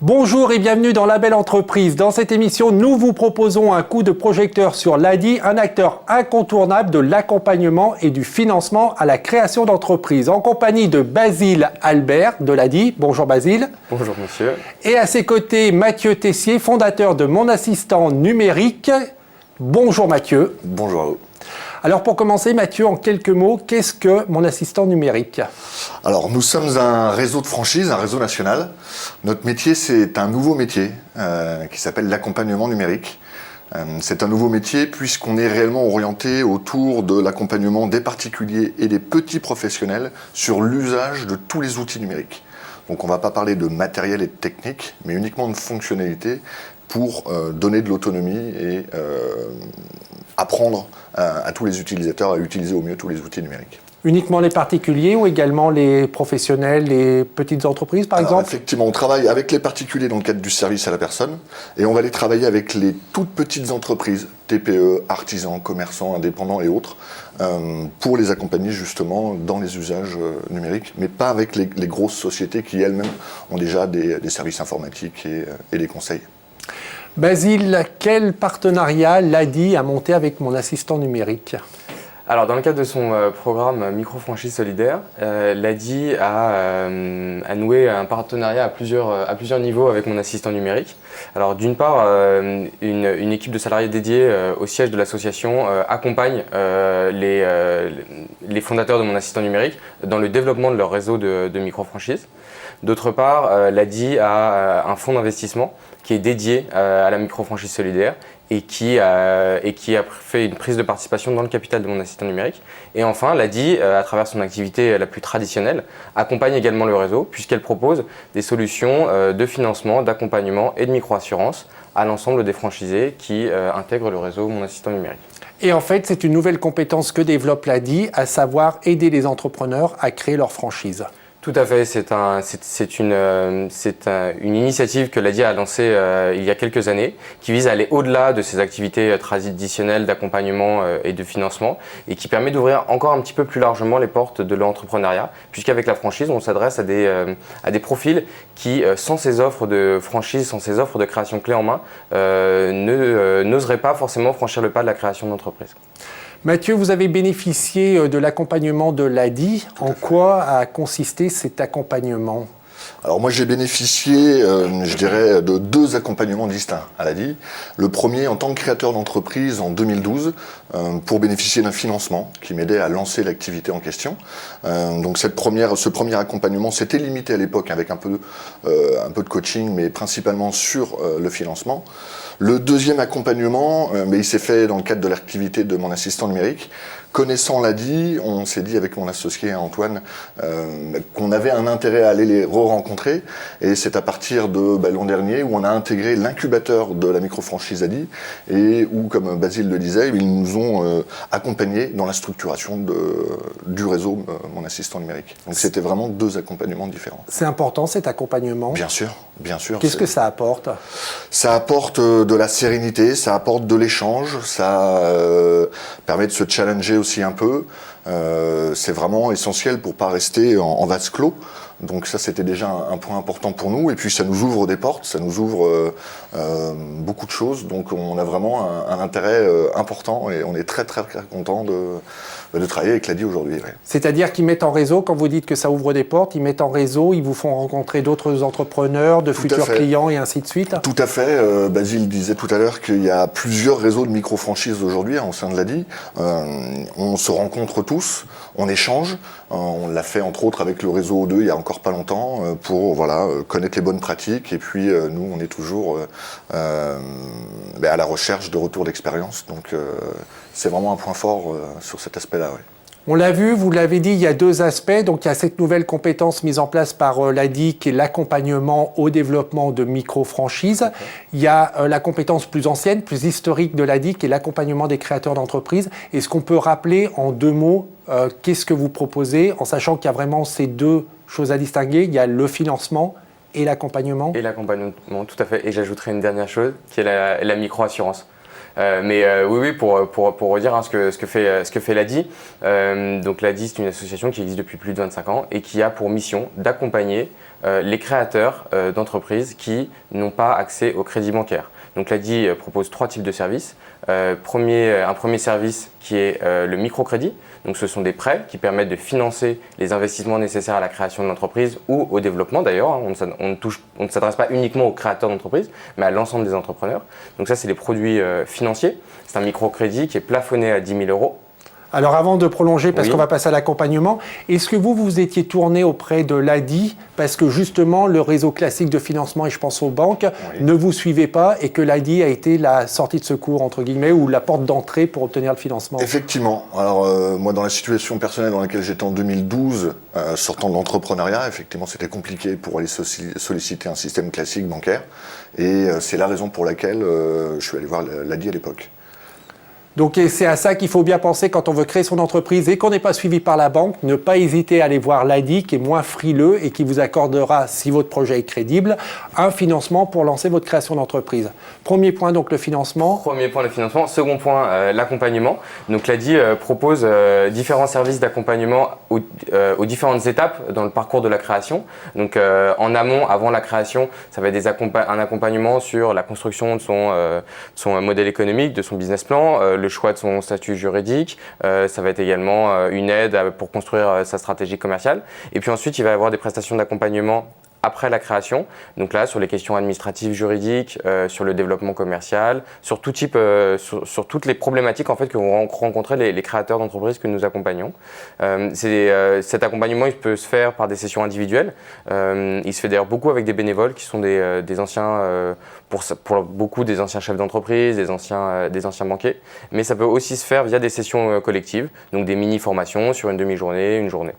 Bonjour et bienvenue dans La Belle Entreprise. Dans cette émission, nous vous proposons un coup de projecteur sur l'ADI, un acteur incontournable de l'accompagnement et du financement à la création d'entreprises, en compagnie de Basile Albert de l'ADI. Bonjour Basile. Bonjour monsieur. Et à ses côtés, Mathieu Tessier, fondateur de Mon Assistant Numérique. Bonjour Mathieu. Bonjour à vous. Alors pour commencer, Mathieu, en quelques mots, qu'est-ce que Mon Assistant Numérique ? Alors nous sommes un réseau de franchise, un réseau national. Notre métier, c'est un nouveau métier qui s'appelle l'accompagnement numérique. C'est un nouveau métier puisqu'on est réellement orienté autour de l'accompagnement des particuliers et des petits professionnels sur l'usage de tous les outils numériques. Donc on ne va pas parler de matériel et de technique, mais uniquement de fonctionnalité pour donner de l'autonomie et apprendre à tous les utilisateurs à utiliser au mieux tous les outils numériques. Uniquement les particuliers ou également les professionnels, les petites entreprises par exemple ? Effectivement, on travaille avec les particuliers dans le cadre du service à la personne et on va aller travailler avec les toutes petites entreprises, TPE, artisans, commerçants, indépendants et autres, pour les accompagner justement dans les usages numériques, mais pas avec les grosses sociétés qui elles-mêmes ont déjà des services informatiques et des conseils. Basile, quel partenariat l'ADI a monté avec Mon Assistant Numérique ? Alors dans le cadre de son programme Micro-franchise solidaire, l'ADI a noué un partenariat à plusieurs niveaux avec Mon Assistant Numérique. Alors d'une part, une équipe de salariés dédiée au siège de l'association accompagne les fondateurs de Mon Assistant Numérique dans le développement de leur réseau de micro-franchise. D'autre part, l'ADI a un fonds d'investissement qui est dédié à la micro-franchise solidaire et qui a fait une prise de participation dans le capital de Mon Assistant Numérique. Et enfin, l'ADI, à travers son activité la plus traditionnelle, accompagne également le réseau puisqu'elle propose des solutions de financement, d'accompagnement et de micro-assurance à l'ensemble des franchisés qui intègrent le réseau Mon Assistant Numérique. Et en fait, c'est une nouvelle compétence que développe l'ADI, à savoir aider les entrepreneurs à créer leur franchise. Tout à fait, c'est une initiative que l'ADI a lancée il y a quelques années, qui vise à aller au-delà de ces activités traditionnelles d'accompagnement et de financement, et qui permet d'ouvrir encore un petit peu plus largement les portes de l'entrepreneuriat, puisqu'avec la franchise, on s'adresse à des profils qui, sans ces offres de franchise, sans ces offres de création clé en main, n'oseraient pas forcément franchir le pas de la création d'entreprise. Mathieu, vous avez bénéficié de l'accompagnement de l'ADI. En quoi a consisté cet accompagnement ? Alors moi j'ai bénéficié, je dirais, de deux accompagnements distincts à l'ADI. Le premier en tant que créateur d'entreprise en 2012 pour bénéficier d'un financement qui m'aidait à lancer l'activité en question. Donc ce premier accompagnement s'était limité à l'époque avec un peu de coaching, mais principalement sur le financement. Le deuxième accompagnement, il s'est fait dans le cadre de l'activité de Mon Assistant Numérique. Connaissant l'ADI, on s'est dit avec mon associé Antoine qu'on avait un intérêt à aller les re-rencontrer. Et c'est à partir de l'an dernier où on a intégré l'incubateur de la micro-franchise ADI et où, comme Basile le disait, ils nous ont accompagnés dans la structuration du réseau Mon Assistant Numérique. Donc c'était vraiment deux accompagnements différents. C'est important cet accompagnement ? Bien sûr, bien sûr. Qu'est-ce que ça apporte ? Ça apporte de la sérénité, ça apporte de l'échange, ça permet de se challenger aussi un peu. C'est vraiment essentiel pour ne pas rester en vase clos. Donc ça, c'était déjà un point important pour nous. Et puis, ça nous ouvre des portes, ça nous ouvre beaucoup de choses. Donc, on a vraiment un intérêt important et on est très, très, très content de travailler avec l'ADI aujourd'hui. Ouais. C'est-à-dire qu'ils mettent en réseau, quand vous dites que ça ouvre des portes, ils mettent en réseau, ils vous font rencontrer d'autres entrepreneurs, de futurs clients et ainsi de suite ? Tout à fait. Basile disait tout à l'heure qu'il y a plusieurs réseaux de micro-franchises aujourd'hui au sein de l'ADI. On se rencontre tous, on échange. On l'a fait entre autres avec le réseau O2 il y a encore pas longtemps pour connaître les bonnes pratiques. Et puis nous, on est toujours à la recherche de retours d'expérience. Donc c'est vraiment un point fort sur cet aspect-là. Ouais. On l'a vu, vous l'avez dit, il y a deux aspects. Donc il y a cette nouvelle compétence mise en place par l'ADI qui est l'accompagnement au développement de micro-franchises. Okay. Il y a la compétence plus ancienne, plus historique de l'ADI qui est l'accompagnement des créateurs d'entreprises. Est-ce qu'on peut rappeler en deux mots qu'est-ce que vous proposez, en sachant qu'il y a vraiment ces deux choses à distinguer. Il y a le financement et l'accompagnement. Et l'accompagnement, tout à fait. Et j'ajouterai une dernière chose qui est la micro-assurance. Oui, pour redire ce que fait l'ADI. Donc l'ADI, c'est une association qui existe depuis plus de 25 ans et qui a pour mission d'accompagner les créateurs d'entreprises qui n'ont pas accès au crédit bancaire. Donc l'ADI propose 3 types de services. Un premier service qui est le microcrédit. Donc ce sont des prêts qui permettent de financer les investissements nécessaires à la création de l'entreprise ou au développement d'ailleurs. On ne s'adresse pas uniquement aux créateurs d'entreprise, mais à l'ensemble des entrepreneurs. Donc ça, c'est les produits financiers. C'est un microcrédit qui est plafonné à 10 000 €. Alors avant de prolonger, parce qu'on va passer à l'accompagnement, est-ce que vous étiez tourné auprès de l'ADI parce que justement le réseau classique de financement, et je pense aux banques, ne vous suivait pas et que l'ADI a été la sortie de secours, entre guillemets, ou la porte d'entrée pour obtenir le financement? Effectivement. Alors moi, dans la situation personnelle dans laquelle j'étais en 2012, sortant de l'entrepreneuriat, effectivement c'était compliqué pour aller solliciter un système classique bancaire. Et c'est la raison pour laquelle je suis allé voir l'ADI à l'époque. Donc c'est à ça qu'il faut bien penser quand on veut créer son entreprise et qu'on n'est pas suivi par la banque. Ne pas hésiter à aller voir l'ADI qui est moins frileux et qui vous accordera, si votre projet est crédible, un financement pour lancer votre création d'entreprise. Premier point, donc le financement. Premier point, le financement. Second point, l'accompagnement. Donc l'ADI propose différents services d'accompagnement aux différentes étapes dans le parcours de la création. Donc en amont, avant la création, ça va être un accompagnement sur la construction de son modèle économique, de son business plan, le choix de son statut juridique, ça va être également une aide pour construire sa stratégie commerciale. Et puis ensuite, il va y avoir des prestations d'accompagnement après la création, donc là sur les questions administratives, juridiques, sur le développement commercial, sur tout type, sur toutes les problématiques en fait que vont rencontrer les créateurs d'entreprises que nous accompagnons. Cet accompagnement, il peut se faire par des sessions individuelles. Il se fait d'ailleurs beaucoup avec des bénévoles qui sont des anciens, pour beaucoup des anciens chefs d'entreprise, des anciens banquiers, mais ça peut aussi se faire via des sessions collectives, donc des mini-formations sur une demi-journée, une journée.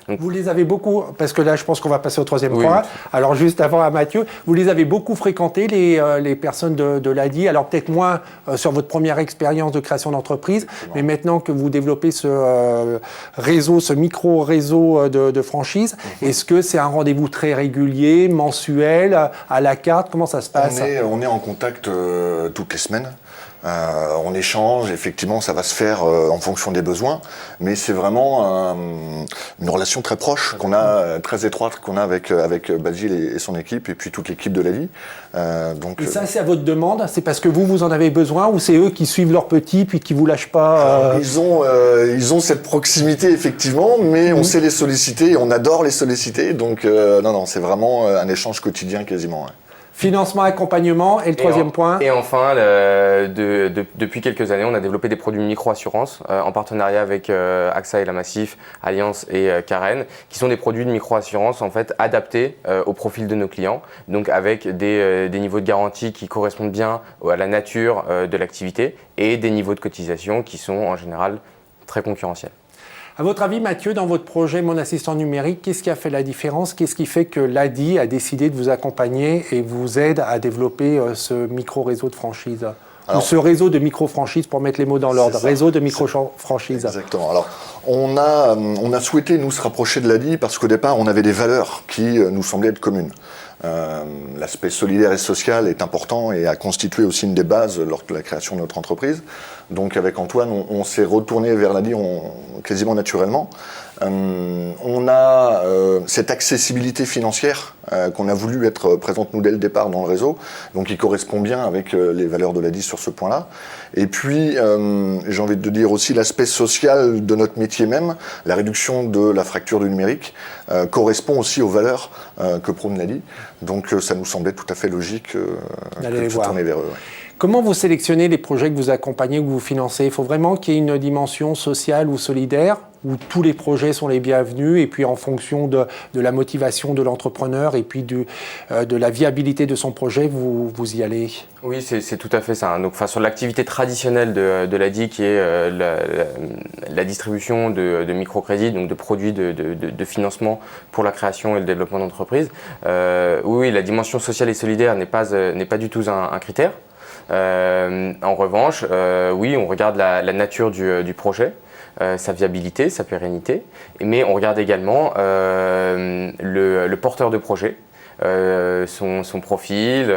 Donc, vous les avez beaucoup, parce que là je pense qu'on va passer au troisième point, alors juste avant à Mathieu, vous les avez beaucoup fréquentés les personnes de l'ADI, alors peut-être moins sur votre première expérience de création d'entreprise, mais maintenant que vous développez ce réseau, ce micro-réseau de franchise, est-ce que c'est un rendez-vous très régulier, mensuel, à la carte, comment ça se passe? On est en contact toutes les semaines. On échange, effectivement, ça va se faire en fonction des besoins, mais c'est vraiment une relation très proche qu'on a, très étroite qu'on a avec Basile et son équipe, et puis toute l'équipe de l'ADI. Et ça, c'est à votre demande? C'est parce que vous en avez besoin, ou c'est eux qui suivent leurs petits puis qui vous lâchent pas? Ils ont cette proximité, effectivement, mais on sait les solliciter, on adore les solliciter, donc non, c'est vraiment un échange quotidien quasiment. Ouais. Financement, accompagnement, et le troisième point. Et enfin, depuis quelques années, on a développé des produits micro-assurance en partenariat avec AXA et la Massif, Allianz et Karen, qui sont des produits de micro-assurance en fait adaptés au profil de nos clients, donc avec des niveaux de garantie qui correspondent bien à la nature de l'activité et des niveaux de cotisation qui sont en général très concurrentiels. À votre avis, Mathieu, dans votre projet Mon Assistant Numérique, qu'est-ce qui a fait la différence? Qu'est-ce qui fait que l'ADI a décidé de vous accompagner et vous aide à développer ce micro-réseau de franchise? Ou ce réseau de micro-franchise, pour mettre les mots dans l'ordre, réseau de micro-franchise. Exactement. Alors, on a souhaité nous se rapprocher de l'ADI parce qu'au départ, on avait des valeurs qui nous semblaient être communes. L'aspect solidaire et social est important et a constitué aussi une des bases lors de la création de notre entreprise. Donc avec Antoine, on s'est retourné vers l'ADI quasiment naturellement. On a cette accessibilité financière qu'on a voulu être présente nous dès le départ dans le réseau, donc il correspond bien avec les valeurs de l'ADI sur ce point-là. Et puis, j'ai envie de dire aussi l'aspect social de notre métier même, la réduction de la fracture du numérique, correspond aussi aux valeurs que prône l'ADI. Donc ça nous semblait tout à fait logique de se tourner vers eux. Ouais. Comment vous sélectionnez les projets que vous accompagnez ou que vous financez? Il faut vraiment qu'il y ait une dimension sociale ou solidaire, où tous les projets sont les bienvenus, et puis en fonction de la motivation de l'entrepreneur et puis de la viabilité de son projet, vous y allez? Oui, c'est tout à fait ça. Donc, sur l'activité traditionnelle de l'ADI, qui est la distribution de microcrédits, donc de produits de financement pour la création et le développement d'entreprises, oui, la dimension sociale et solidaire n'est pas du tout un critère. En revanche, oui, on regarde la nature du projet, sa viabilité, sa pérennité, mais on regarde également le porteur de projet, son profil,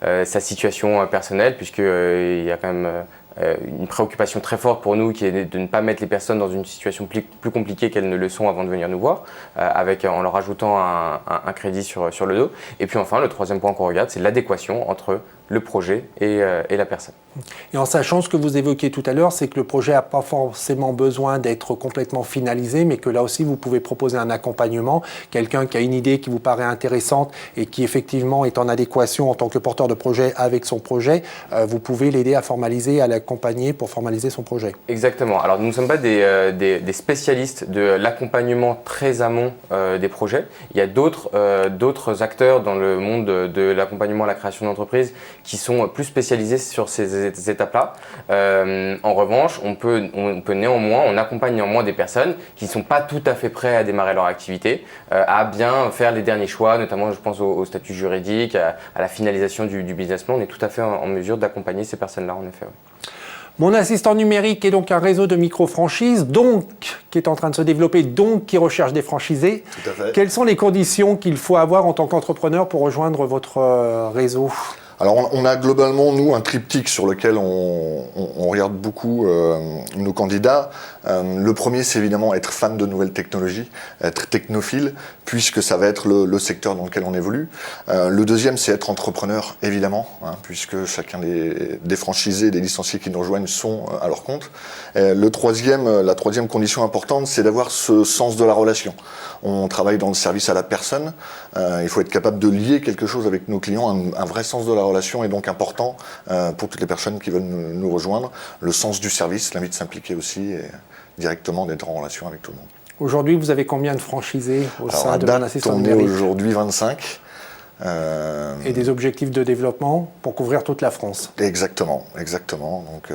sa situation personnelle, puisqu'il y a quand même une préoccupation très forte pour nous qui est de ne pas mettre les personnes dans une situation plus compliquée qu'elles ne le sont avant de venir nous voir, en leur ajoutant un crédit sur le dos. Et puis enfin, le troisième point qu'on regarde, c'est l'adéquation entre le projet et la personne. Et en sachant ce que vous évoquiez tout à l'heure, c'est que le projet n'a pas forcément besoin d'être complètement finalisé, mais que là aussi, vous pouvez proposer un accompagnement. Quelqu'un qui a une idée qui vous paraît intéressante et qui effectivement est en adéquation en tant que porteur de projet avec son projet, vous pouvez l'aider à formaliser, à l'accompagner pour formaliser son projet. Exactement. Alors nous ne sommes pas des spécialistes de l'accompagnement très amont des projets. Il y a d'autres acteurs dans le monde de l'accompagnement à la création d'entreprise qui sont plus spécialisés sur ces étapes-là. En revanche, on accompagne néanmoins des personnes qui ne sont pas tout à fait prêtes à démarrer leur activité, à bien faire les derniers choix, notamment je pense au statut juridique, à la finalisation du business plan. On est tout à fait en mesure d'accompagner ces personnes-là, en effet. Oui. Mon assistant numérique est donc un réseau de micro-franchises, donc qui est en train de se développer, donc qui recherche des franchisés. Tout à fait. Quelles sont les conditions qu'il faut avoir en tant qu'entrepreneur pour rejoindre votre réseau ? Alors on a globalement, nous, un triptyque sur lequel on regarde beaucoup nos candidats. Le premier, c'est évidemment être fan de nouvelles technologies, être technophile, puisque ça va être le secteur dans lequel on évolue. Le deuxième, c'est être entrepreneur, évidemment, puisque chacun des franchisés, des licenciés qui nous rejoignent sont à leur compte. La troisième condition importante, c'est d'avoir ce sens de la relation. On travaille dans le service à la personne. Il faut être capable de lier quelque chose avec nos clients. Un vrai sens de la relation est donc important pour toutes les personnes qui veulent nous rejoindre. Le sens du service, l'envie de s'impliquer aussi et directement d'être en relation avec tout le monde. Aujourd'hui, vous avez combien de franchisés au sein de Mon Assistant on est numérique ? aujourd'hui 25. Et des objectifs de développement pour couvrir toute la France. Exactement. Donc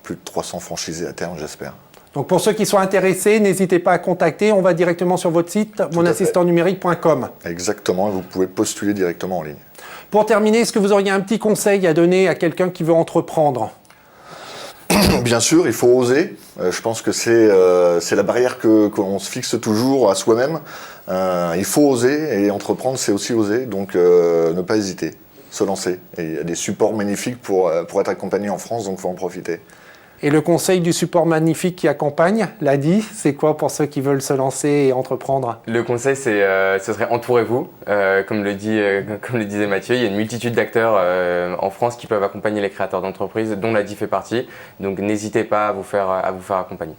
plus de 300 franchisés à terme, j'espère. Donc pour ceux qui sont intéressés, n'hésitez pas à contacter. On va directement sur votre site, monassistantnumérique.com. Exactement, et vous pouvez postuler directement en ligne. Pour terminer, est-ce que vous auriez un petit conseil à donner à quelqu'un qui veut entreprendre ? Bien sûr, il faut oser. Je pense que c'est la barrière qu'on se fixe toujours à soi-même. Il faut oser, et entreprendre, c'est aussi oser. Donc ne pas hésiter, se lancer. Et il y a des supports magnifiques pour être accompagné en France, donc il faut en profiter. Et le conseil du support magnifique qui accompagne, l'ADI, c'est quoi pour ceux qui veulent se lancer et entreprendre ? Le conseil, ce serait entourez-vous. Comme le disait Mathieu, il y a une multitude d'acteurs en France qui peuvent accompagner les créateurs d'entreprises, dont l'ADI fait partie. Donc n'hésitez pas à vous faire accompagner.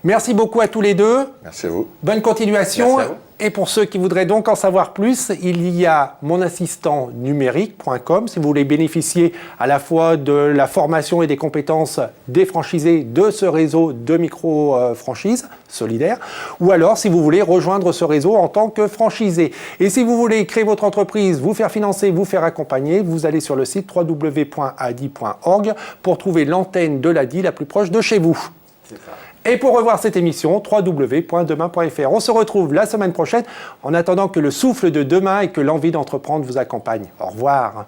Merci beaucoup à tous les deux. Merci à vous. Bonne continuation. Merci à vous. Et pour ceux qui voudraient donc en savoir plus, il y a monassistantnumérique.com si vous voulez bénéficier à la fois de la formation et des compétences des franchisés de ce réseau de micro-franchises solidaires, ou alors si vous voulez rejoindre ce réseau en tant que franchisé. Et si vous voulez créer votre entreprise, vous faire financer, vous faire accompagner, vous allez sur le site www.adi.org pour trouver l'antenne de l'ADI la plus proche de chez vous. C'est ça. Et pour revoir cette émission, www.demain.fr. On se retrouve la semaine prochaine en attendant que le souffle de demain et que l'envie d'entreprendre vous accompagne. Au revoir.